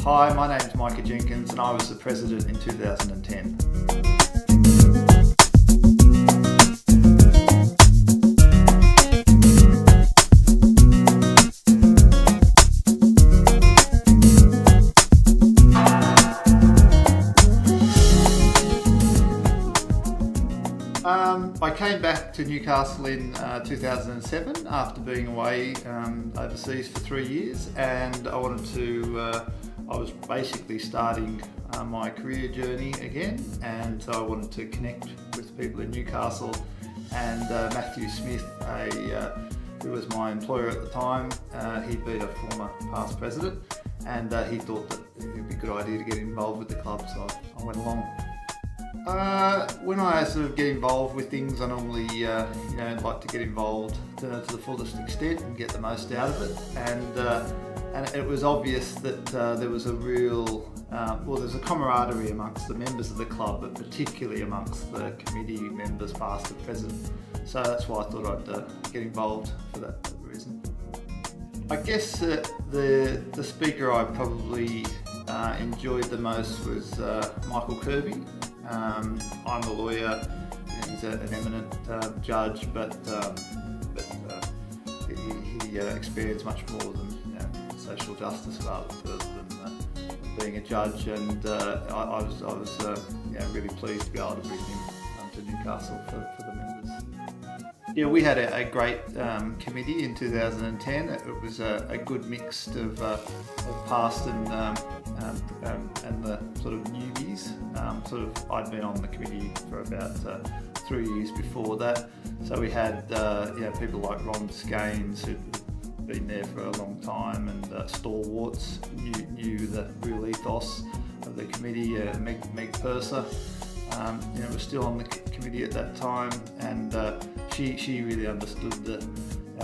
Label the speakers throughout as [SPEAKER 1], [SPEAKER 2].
[SPEAKER 1] Hi, my name is Micah Jenkins and I was the president in 2010. I came back to Newcastle in 2007 after being away overseas for 3 years, and I was basically starting my career journey again, and so I wanted to connect with people in Newcastle. And Matthew Smith, who was my employer at the time, he'd been a former past president, and he thought that it would be a good idea to get involved with the club, so I went along. When I sort of get involved with things, I normally like to get involved to the fullest extent and get the most out of it. And it was obvious that there was a real, there's a camaraderie amongst the members of the club, but particularly amongst the committee members, past and present. So that's why I thought I'd get involved for that reason. I guess the speaker I probably enjoyed the most was Michael Kirby. I'm a lawyer. He's an eminent judge, but he experienced much more than social justice rather than being a judge. And I was really pleased to be able to bring him to Newcastle for the members. Yeah, we had a great committee in 2010. It was a good mix of past and the sort of newbies. I'd been on the committee for about 3 years before that. So we had people like Ron Skanes, who'd been there for a long time, and stalwarts knew the real ethos of the committee. Meg Purser was still on the committee at that time, and she really understood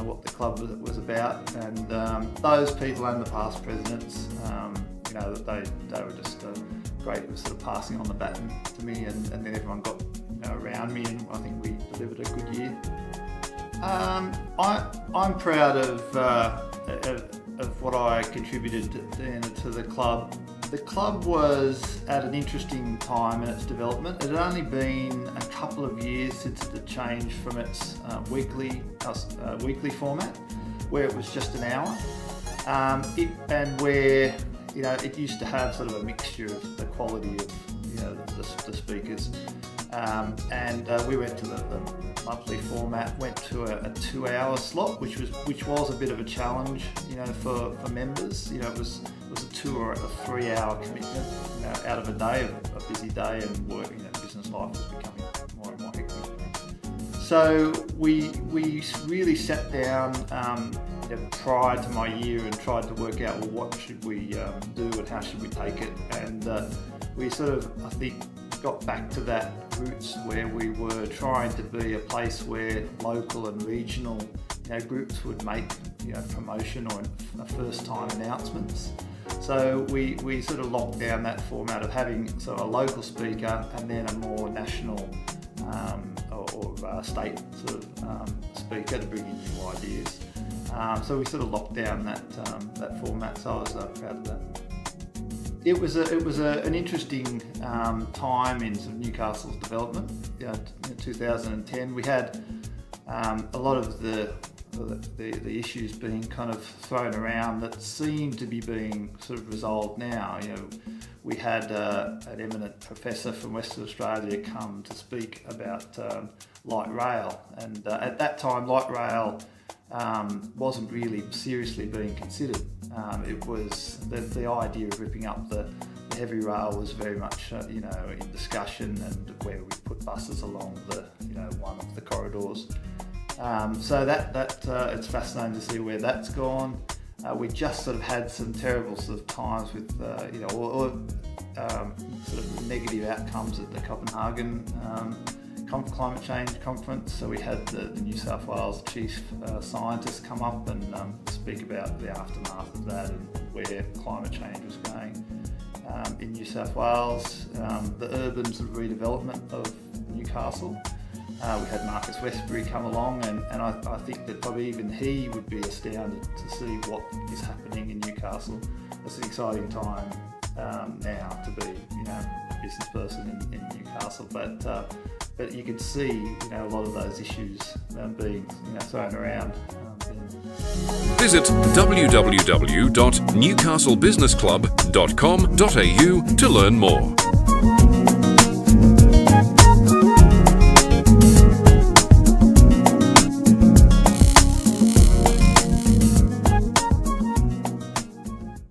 [SPEAKER 1] what the club was about. And those people and the past presidents, they were just great with sort of passing on the baton to me, and then everyone got around me, and I think we delivered a good year. I'm proud of what I contributed to the club. The club was at an interesting time in its development. It had only been a couple of years since it had changed from its weekly format, where it was just an hour, and where it used to have sort of a mixture of the quality of the speakers. We went to the monthly format, went to a 2-hour slot, which was a bit of a challenge, for members. It was a 2 or a 3-hour commitment, out of a day, a busy day, and work. Business life was becoming more and more hectic. So we really sat down prior to my year and tried to work out, well, what should we do and how should we take it, and we sort of, I think, got back to that roots where we were trying to be a place where local and regional groups would make promotion or first time announcements. So we sort of locked down that format of having sort of a local speaker and then a more national or state sort of speaker to bring in new ideas. So we sort of locked down that format. So I was proud of that. It was an interesting time in sort of Newcastle's development. In 2010, we had a lot of the issues being kind of thrown around that seem to be being sort of resolved now. We had an eminent professor from Western Australia come to speak about light rail, and at that time, light rail wasn't really seriously being considered. It was the idea of ripping up the heavy rail was very much in discussion, and where we put buses along one of the corridors. So that it's fascinating to see where that's gone. We just sort of had some terrible sort of times with sort of negative outcomes at the Copenhagen climate change conference. So we had the New South Wales chief scientist come up and speak about the aftermath of that and where climate change was going in New South Wales, the urban sort of redevelopment of Newcastle, We had Marcus Westbury come along, and I think that probably even he would be astounded to see what is happening in Newcastle. It's an exciting time now to be, a business person in Newcastle, but you could see, a lot of those issues being, thrown around.
[SPEAKER 2] Visit www.newcastlebusinessclub.com.au to learn more.